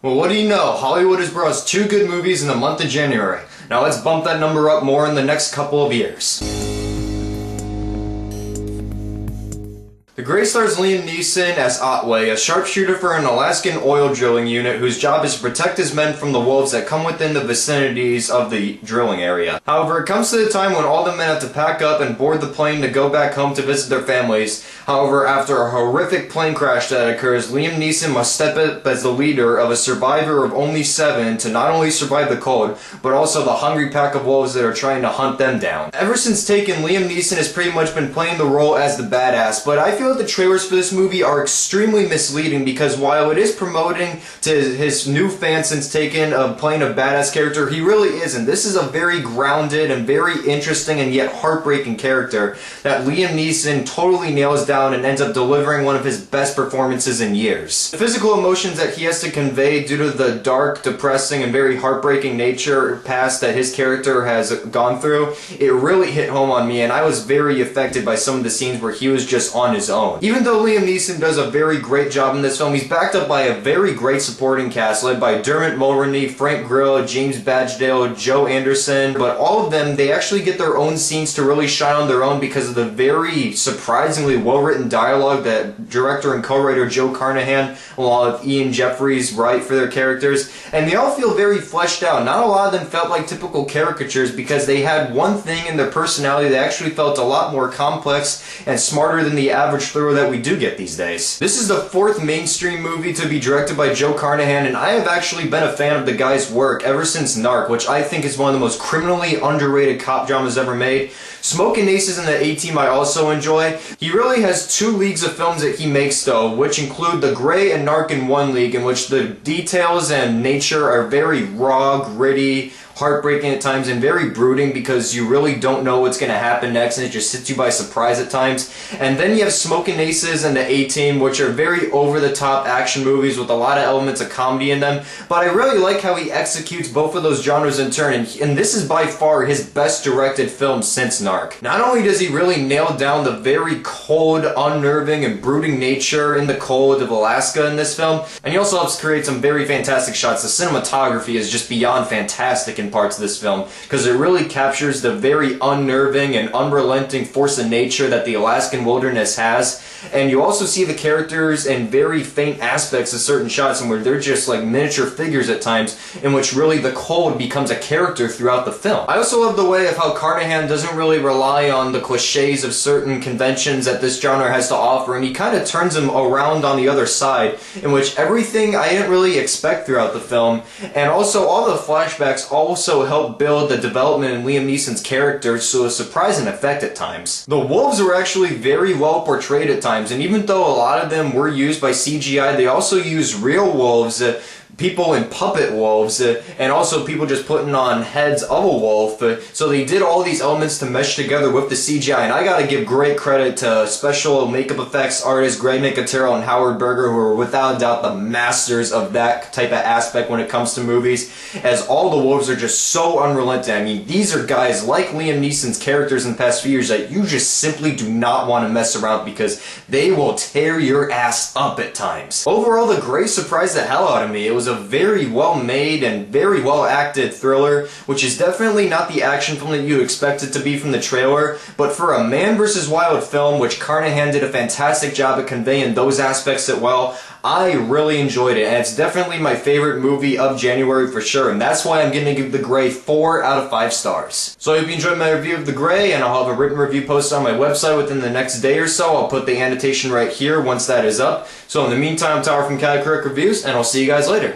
Well, what do you know? Hollywood has brought us 2 good movies in the month of January. Now let's bump that number up more in the next couple of years. The Gray stars Liam Neeson as Otway, a sharpshooter for an Alaskan oil drilling unit whose job is to protect his men from the wolves that come within the vicinities of the drilling area. However, it comes to the time when all the men have to pack up and board the plane to go back home to visit their families. However, after a horrific plane crash that occurs, Liam Neeson must step up as the leader of a survivor of only 7 to not only survive the cold, but also the hungry pack of wolves that are trying to hunt them down. Ever since Taken, Liam Neeson has pretty much been playing the role as the badass, but I feel that the trailers for this movie are extremely misleading because while it is promoting to his new fan since Taken of playing a badass character, he really isn't. This is a very grounded and very interesting and yet heartbreaking character that Liam Neeson totally nails down and ends up delivering one of his best performances in years. The physical emotions that he has to convey due to the dark, depressing, and very heartbreaking nature past that his character has gone through, it really hit home on me, and I was very affected by some of the scenes where he was just on his own. Even though Liam Neeson does a very great job in this film, he's backed up by a very great supporting cast led by Dermot, Mulroney, Frank Grillo, James Badgedale, Joe Anderson, but all of them, they actually get their own scenes to really shine on their own because of the very surprisingly well-written dialogue that director and co-writer Joe Carnahan along with Ian Jeffries write for their characters, and they all feel very fleshed out. Not a lot of them felt like typical caricatures because they had one thing in their personality that actually felt a lot more complex and smarter than the average thriller that we do get these days. This is the 4th mainstream movie to be directed by Joe Carnahan, and I have actually been a fan of the guy's work ever since Narc, which I think is one of the most criminally underrated cop dramas ever made. Smokin' Aces and the A-Team I also enjoy. He really has 2 leagues of films that he makes though, which include The Grey and Narc in one league, in which the details and nature are very raw, gritty, heartbreaking at times, and very brooding because you really don't know what's going to happen next and it just hits you by surprise at times. And then you have Smokin' Aces and the A-Team, which are very over-the-top action movies with a lot of elements of comedy in them, but I really like how he executes both of those genres in turn, and this is by far his best directed film since Narc. Not only does he really nail down the very cold, unnerving, and brooding nature in the cold of Alaska in this film, and he also helps create some very fantastic shots. The cinematography is just beyond fantastic in parts of this film because it really captures the very unnerving and unrelenting force of nature that the Alaskan wilderness has, and you also see the characters in very faint aspects of certain shots and where they're just like miniature figures at times, in which really the cold becomes a character throughout the film. I also love the way of how Carnahan doesn't really rely on the cliches of certain conventions that this genre has to offer, and he kind of turns them around on the other side, in which everything I didn't really expect throughout the film, and also all the flashbacks also help build the development in Liam Neeson's character to a surprising effect at times. The wolves were actually very well portrayed at times, and even though a lot of them were used by CGI, they also used real wolves, people in puppet wolves, and also people just putting on heads of a wolf, so they did all these elements to mesh together with the CGI, and I gotta give great credit to special makeup effects artists Greg Nicotero and Howard Berger, who are without a doubt the masters of that type of aspect when it comes to movies, as all the wolves are just so unrelenting. I mean, these are guys like Liam Neeson's characters in the past few years that you just simply do not want to mess around because they will tear your ass up at times. Overall, The Grey surprised the hell out of me. It was a very well made and very well acted thriller, which is definitely not the action film that you expect it to be from the trailer, but for a man vs. wild film, which Carnahan did a fantastic job at conveying those aspects as well, I really enjoyed it, and it's definitely my favorite movie of January for sure, and that's why I'm going to give The Grey 4 out of 5 stars. So I hope you enjoyed my review of The Grey, and I'll have a written review posted on my website within the next day or so. I'll put the annotation right here once that is up. So in the meantime, I'm Tower from CaliCritic Reviews, and I'll see you guys later.